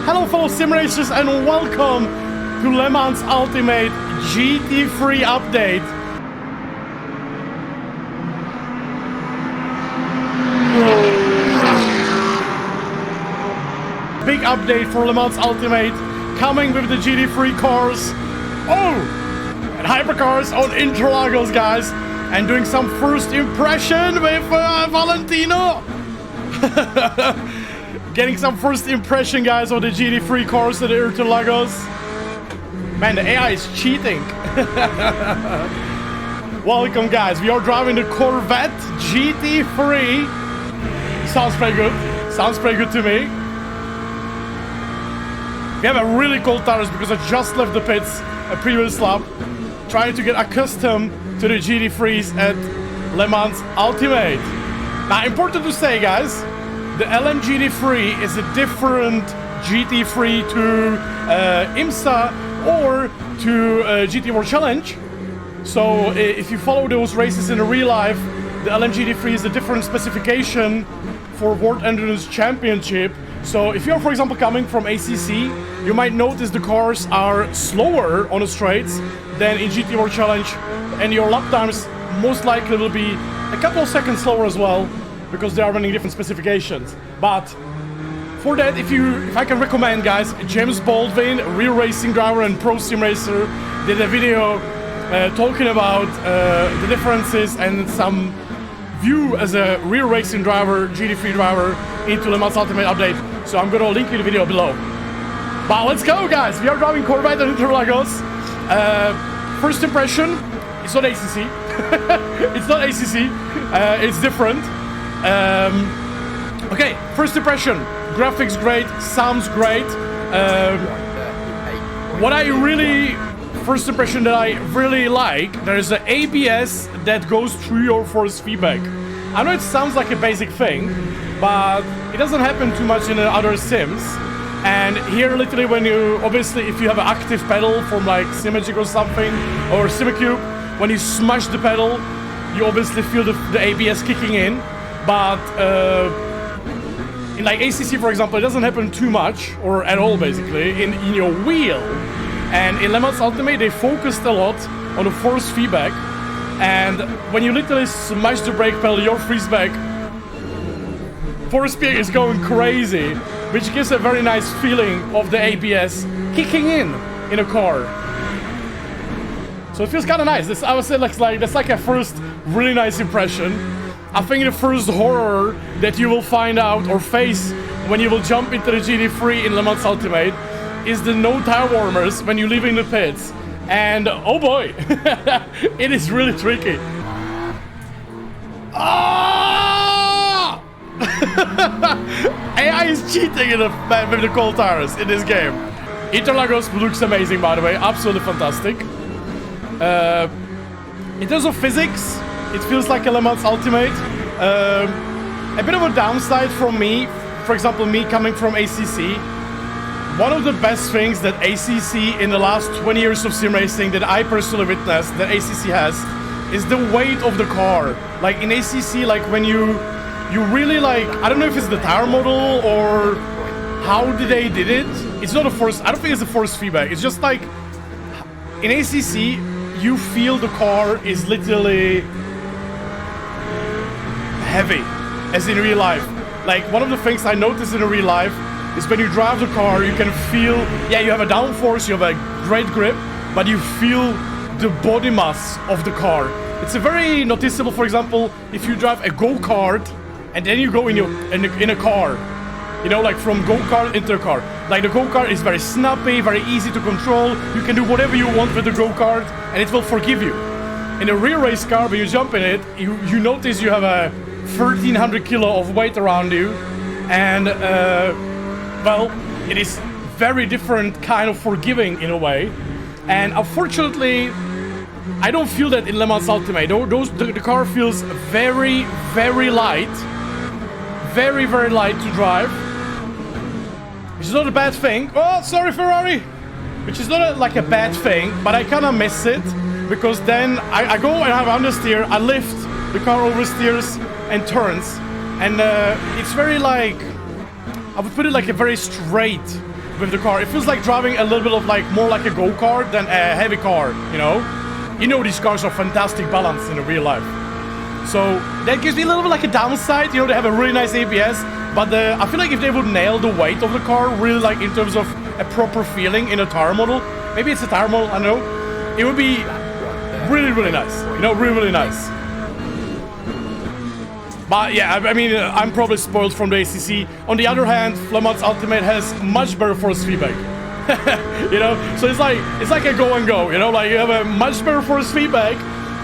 Hello fellow sim racers and welcome to Le Mans Ultimate GT3 update. Big update for Le Mans Ultimate, coming with the GT3 cars. And hypercars on Interlagos, guys. And doing some first impression with Valentino. Getting some first impression, guys, of the GT3 cars at the Interlagos. Man, the AI is cheating. Welcome, guys. We are driving the Corvette GT3. Sounds pretty good. Sounds pretty good to me. We have a really cold tires because I just left the pits a previous lap, trying to get accustomed to the GT3s at Le Mans Ultimate. Now, important to say, guys, the LM GT3 is a different GT3 to IMSA or to GT World Challenge. So if you follow those races in real life, the LM GT3 is a different specification for World Endurance Championship. So if you're, for example, coming from ACC, you might notice the cars are slower on the straights than in GT World Challenge, and your lap times most likely will be a couple of seconds slower as well, because they are running different specifications. But for that, if I can recommend, guys, James Baldwin, real racing driver and pro sim racer, did a video talking about the differences and some view as a real racing driver, GT3 driver, into Le Mans Ultimate Update. So I'm gonna link you the video below. But let's go, guys. We are driving Corvette and Interlagos. First impression, it's not ACC. It's not ACC. It's different. Okay, first impression. Graphics great, sounds great. First impression that I really like, there is an ABS that goes through your force feedback. I know it sounds like a basic thing, but it doesn't happen too much in other sims. And here, literally, when you, obviously, if you have an active pedal from like Simagic or something, or Simacube, when you smash the pedal, you obviously feel the ABS kicking in. But in like ACC, for example, it doesn't happen too much, or at all, basically, in your wheel. And in Le Mans Ultimate, they focused a lot on the force feedback. And when you literally smash the brake pedal, your freeze back, force feedback is going crazy, which gives a very nice feeling of the ABS kicking in a car. So it feels kind of nice. This, I would say, that's like a first really nice impression. I think the first horror that you will find out or face when you will jump into the GT3 in Le Mans Ultimate is the no tire warmers when you leave in the pits. And oh boy, it is really tricky. Ah! AI is cheating with the cold tires in this game. Interlagos looks amazing, by the way, absolutely fantastic. In terms of physics, it feels like a Le Mans Ultimate. A bit of a downside from me, for example, me coming from ACC. One of the best things that ACC in the last 20 years of sim racing that I personally witnessed that ACC has is the weight of the car. Like in ACC, like when you really like, I don't know if it's the tire model or how they did it. It's not a force, I don't think it's a force feedback. It's just like in ACC, you feel the car is literally heavy, as in real life. Like one of the things I noticed in real life is when you drive the car, you can feel, yeah, you have a downforce, you have a great grip, but you feel the body mass of the car. It's a very noticeable, for example, if you drive a go-kart and then you go in a car, you know, like from go-kart into a car. Like the go-kart is very snappy, very easy to control. You can do whatever you want with the go-kart and it will forgive you. In a real race car, when you jump in it, you notice you have a 1300 kilo of weight around you, and well, it is very different kind of forgiving in a way. And unfortunately, I don't feel that in Le Mans Ultimate. The car feels very, very light. Very, very light to drive. Which is not a bad thing. Oh, sorry, Ferrari! Which is not like a bad thing, but I kind of miss it. Because then I go and have understeer, I lift, the car oversteers and turns. And it's very like, I would put it like a very straight with the car. It feels like driving a little bit of like more like a go-kart than a heavy car, you know? You know these cars are fantastic balance in the real life. So that gives me a little bit like a downside. You know, they have a really nice ABS, but I feel like if they would nail the weight of the car, really like in terms of a proper feeling in a tire model, maybe it's a tire model, I don't know, it would be really, really nice. You know, really, really nice. But yeah, I mean, I'm probably spoiled from the ACC. On the other hand, Le Mans Ultimate has much better force feedback. You know, so it's like a go and go. You know, like you have a much better force feedback,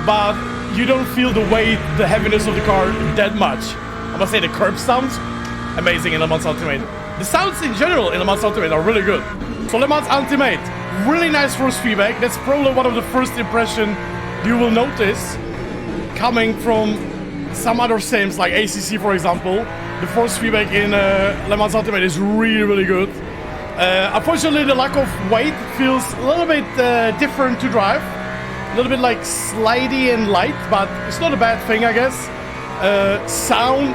but you don't feel the weight, the heaviness of the car that much. I must say the curb sounds amazing in Le Mans Ultimate. The sounds in general in Le Mans Ultimate are really good. So Le Mans Ultimate, really nice force feedback. That's probably one of the first impression you will notice coming from some other sims like ACC, for example. The force feedback in Le Mans Ultimate is really, really good. Unfortunately, the lack of weight feels a little bit different to drive. A little bit like slidey and light, but it's not a bad thing, I guess. Sound,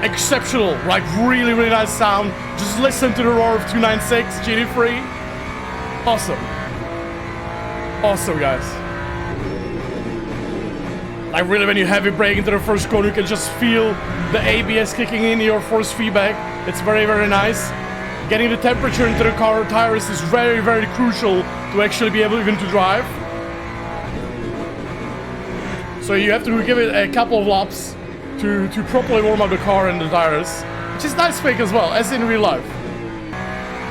exceptional. Like really, really nice sound. Just listen to the roar of 296 GT3. Awesome. Awesome, guys. Like really, when you heavy brake into the first corner, you can just feel the ABS kicking in your force feedback. It's very, very nice. Getting the temperature into the car tires is very, very crucial to actually be able even to drive. So you have to give it a couple of laps to properly warm up the car and the tires, which is nice fake as well, as in real life.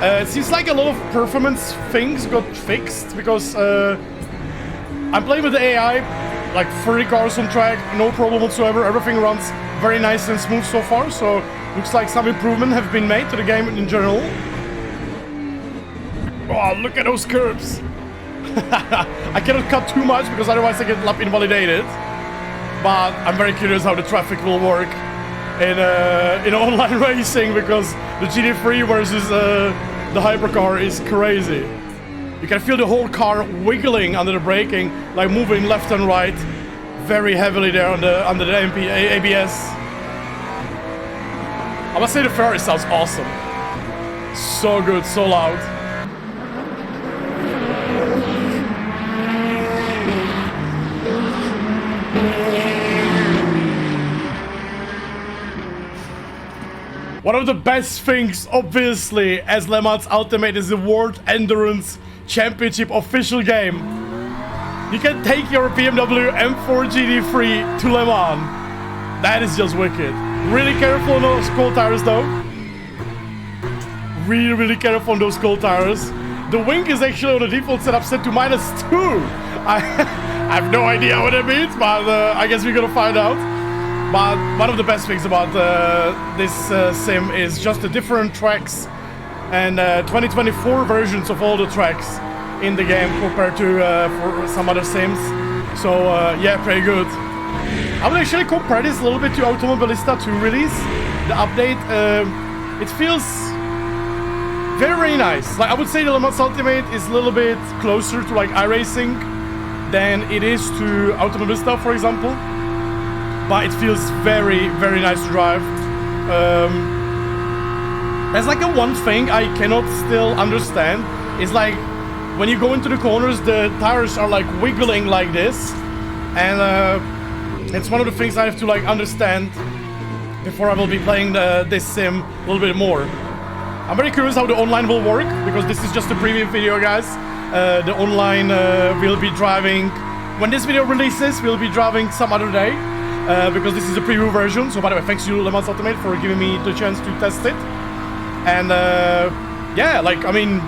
It seems like a lot of performance things got fixed because I'm playing with the AI, like 30 cars on track, no problem whatsoever. Everything runs very nice and smooth so far, so looks like some improvement have been made to the game in general. Oh, look at those curves. I cannot cut too much because otherwise I get lap invalidated. But I'm very curious how the traffic will work in online racing, because the GT3 versus the hypercar is crazy. You can feel the whole car wiggling under the braking, like moving left and right very heavily there on under the ABS. I must say the Ferrari sounds awesome. So good, so loud. One of the best things, obviously, as Le Mans Ultimate is the World Endurance Championship official game. You can take your BMW M4 GT3 to Le Mans. That is just wicked. Really careful on those cold tires though. Really, really careful on those cold tires. The wing is actually on the default setup set to -2. I have no idea what it means, but I guess we're gonna find out. But one of the best things about this sim is just the different tracks and 2024 versions of all the tracks in the game compared to for some other sims. So yeah, pretty good. I would actually compare this a little bit to Automobilista 2 release. The update, it feels very, very nice. Like I would say the Le Mans Ultimate is a little bit closer to like iRacing than it is to Automobilista, for example. But it feels very, very nice to drive. There's like a one thing I cannot still understand is like when you go into the corners, the tires are like wiggling like this, and it's one of the things I have to like understand before I will be playing this sim a little bit more. I'm very curious how the online will work, because this is just a preview video, guys. The online will be driving when this video releases. We'll be driving some other day. Because this is a preview version. So by the way, thanks to Le Mans Ultimate for giving me the chance to test it. And yeah, like, I mean,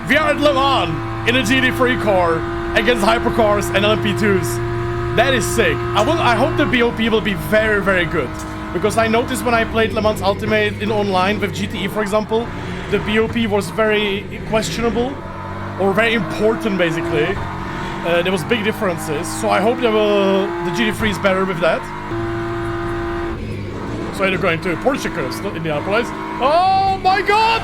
we are at Le Mans in a GT3 car against hypercars and LMP2s. That is sick. I hope the BOP will be very, very good. Because I noticed when I played Le Mans Ultimate in online with GTE, for example, the BOP was very questionable or very important, basically. There was big differences, so I hope the GT3 is better with that. So they're going to Porsche curves, not Indianapolis. Oh my god!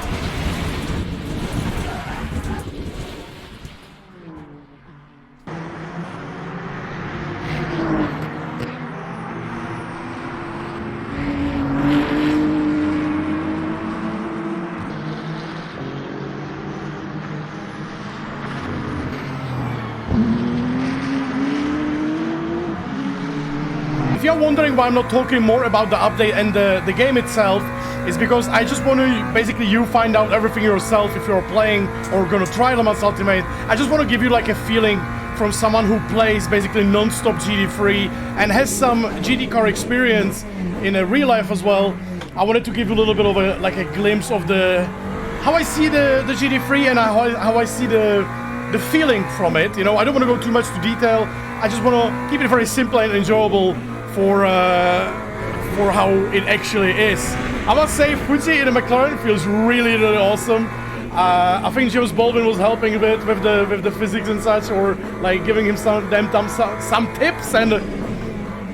you're wondering why I'm not talking more about the update and the game itself, it's because I just want to basically you find out everything yourself if you're playing or gonna try Le Mans Ultimate. I just want to give you like a feeling from someone who plays basically non-stop GT3 and has some GT car experience in a real life as well. I wanted to give you a little bit of a like a glimpse of how I see the GT3 and how I see the feeling from it. You know, I don't want to go too much to detail. I just want to keep it very simple and enjoyable for how it actually is. I must say, Fuji in a McLaren feels really, really awesome. I think James Baldwin was helping a bit with the physics and such, or like giving him some tips, and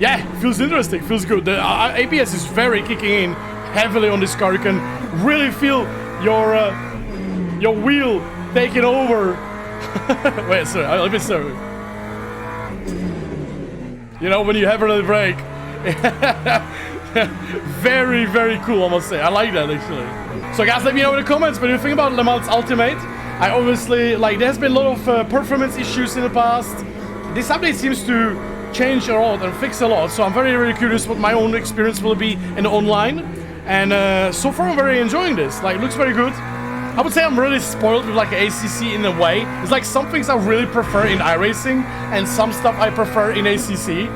yeah, feels interesting, feels good. The ABS is very kicking in heavily on this car. You can really feel your wheel taking over. Wait, sorry, let me show you. You know, when you have a brake. Very, very cool, I must say. I like that, actually. So guys, let me know in the comments what you think about Le Mans Ultimate. I obviously, like, there's been a lot of performance issues in the past. This update seems to change a lot and fix a lot, so I'm very, very curious what my own experience will be in the online. And so far I'm very enjoying this. Like, it looks very good. I would say I'm really spoiled with like ACC in a way. It's like some things I really prefer in iRacing and some stuff I prefer in ACC.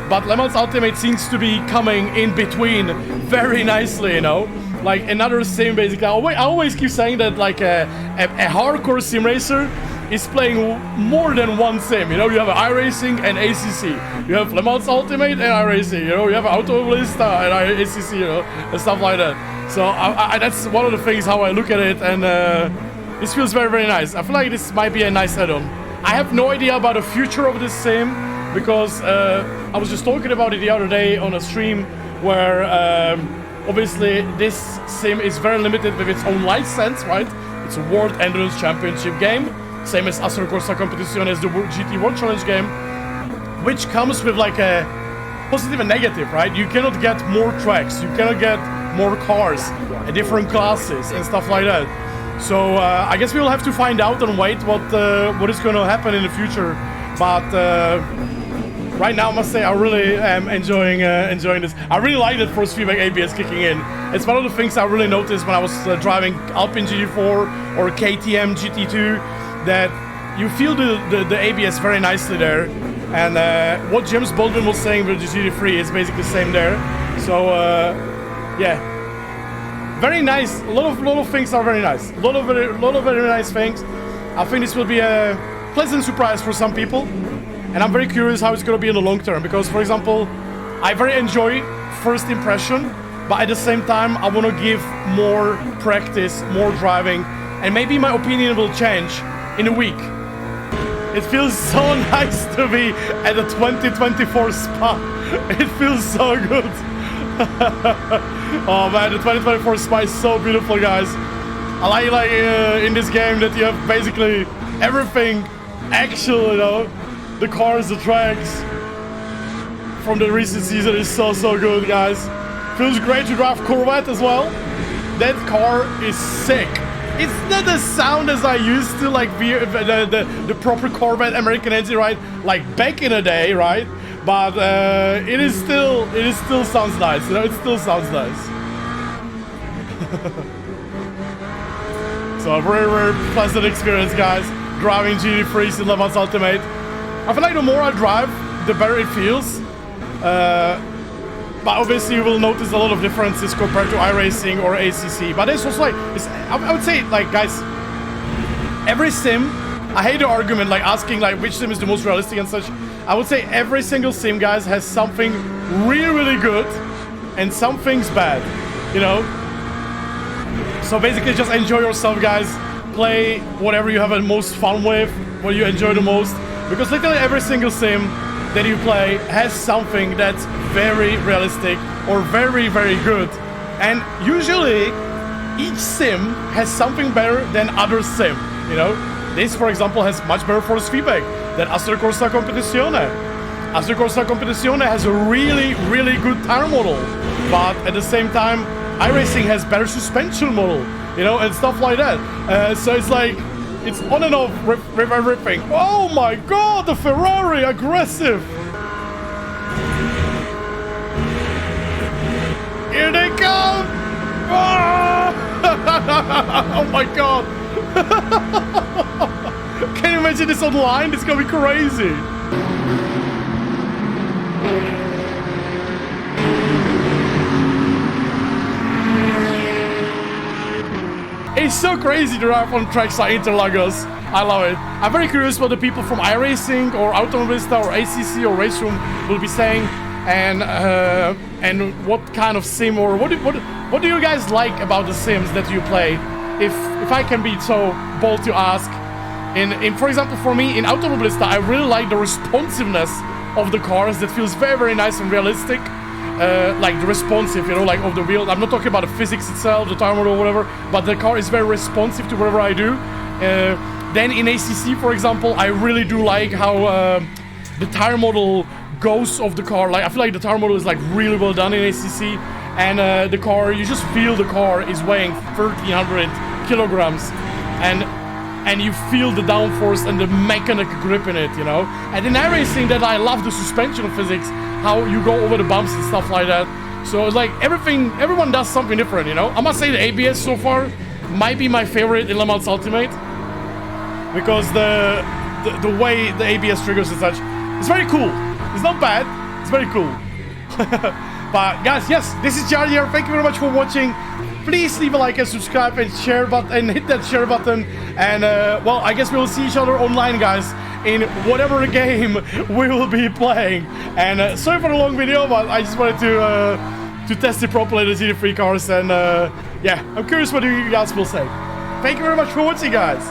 But Le Mans Ultimate seems to be coming in between very nicely, you know? Like another sim, basically. I always keep saying that like a hardcore sim racer is playing more than one sim. You know, you have iRacing and ACC. You have Le Mans Ultimate and iRacing. You know, you have Automobilista and ACC, you know, and stuff like that. So that's one of the things how I look at it, and this feels very, very nice. I feel like this might be a nice add-on. I have no idea about the future of this sim, because I was just talking about it the other day on a stream where obviously this sim is very limited with its own license, right? It's a World Endurance Championship game, same as Assetto Corsa Competizione as the GT World Challenge game, which comes with like a positive and negative, right? You cannot get more tracks, you cannot get more cars, different classes and stuff like that. So I guess we will have to find out and wait what is going to happen in the future. But right now I must say I really am enjoying this. I really like that force feedback ABS kicking in. It's one of the things I really noticed when I was driving Alpine GT4 or KTM GT2, that you feel the ABS very nicely there. And what James Baldwin was saying with the GT3 is basically the same there. So yeah, very nice. A lot of things are very nice. A lot of very nice things. I think this will be a pleasant surprise for some people, and I'm very curious how it's going to be in the long term. Because, for example, I very enjoy first impression, but at the same time, I want to give more practice, more driving, and maybe my opinion will change in a week. It feels so nice to be at the 2024 Spa. It feels so good. Oh man, the 2024 Spa is so beautiful, guys. I like in this game that you have basically everything actual, you know. The cars, the tracks from the recent season is so good, guys. Feels great to drive Corvette as well. That car is sick. It's not the sound as I used to, like the proper Corvette American engine, right? Like back in the day, right? But it still sounds nice, you know. It still sounds nice. So a very pleasant experience, guys. Driving GT3s in Le Mans Ultimate. I feel like the more I drive, the better it feels. But obviously you will notice a lot of differences compared to iRacing or ACC. But it's also like, I would say, like, guys, every sim, I hate the argument like asking like which sim is the most realistic and such. I would say every single sim, guys, has something really good and some things bad, you know? So basically just enjoy yourself, guys. Play whatever you have the most fun with, what you enjoy the most. Because literally every single sim that you play has something that's very realistic or very good. And usually each sim has something better than other sim, you know? This, for example, has much better force feedback than Assetto Corsa Competizione. Assetto Corsa Competizione has a really good tire model, but at the same time, iRacing has better suspension model, you know, and stuff like that. So it's like, it's on and off with everything. Oh my god, the Ferrari, aggressive! Here they come! Oh, oh my god! Can you imagine this online? It's gonna be crazy. It's so crazy to drive on tracks like Interlagos. I love it. I'm very curious what the people from iRacing or Automobilista or ACC or Race Room will be saying, and what kind of sim or what do you guys like about the sims that you play? If I can be so bold to ask, in for example for me in Automobilista, I really like the responsiveness of the cars. That feels very, very nice and realistic. Like the responsive, you know, like of the wheel. I'm not talking about the physics itself, the tire model or whatever, but the car is very responsive to whatever I do. Then in ACC, for example, I really do like how the tire model goes of the car. Like I feel like the tire model is like really well done in ACC, and the car, you just feel the car is weighing 1,300 kilograms, and you feel the downforce and the mechanic grip in it, you know. And in iRacing, that I love the suspension physics, how you go over the bumps and stuff like that. So it's like everyone does something different, you know. I must say the ABS so far might be my favorite in Le Mans Ultimate, because the way the ABS triggers and such, it's very cool. It's not bad, it's very cool. But guys, yes, this is Jardier. Thank you very much for watching. Please leave a like and subscribe and share button and hit that share button. And well, I guess we will see each other online, guys, in whatever game we will be playing. And sorry for the long video, but I just wanted to test it properly, the GT3 cars. And yeah, I'm curious what you guys will say. Thank you very much for watching, guys.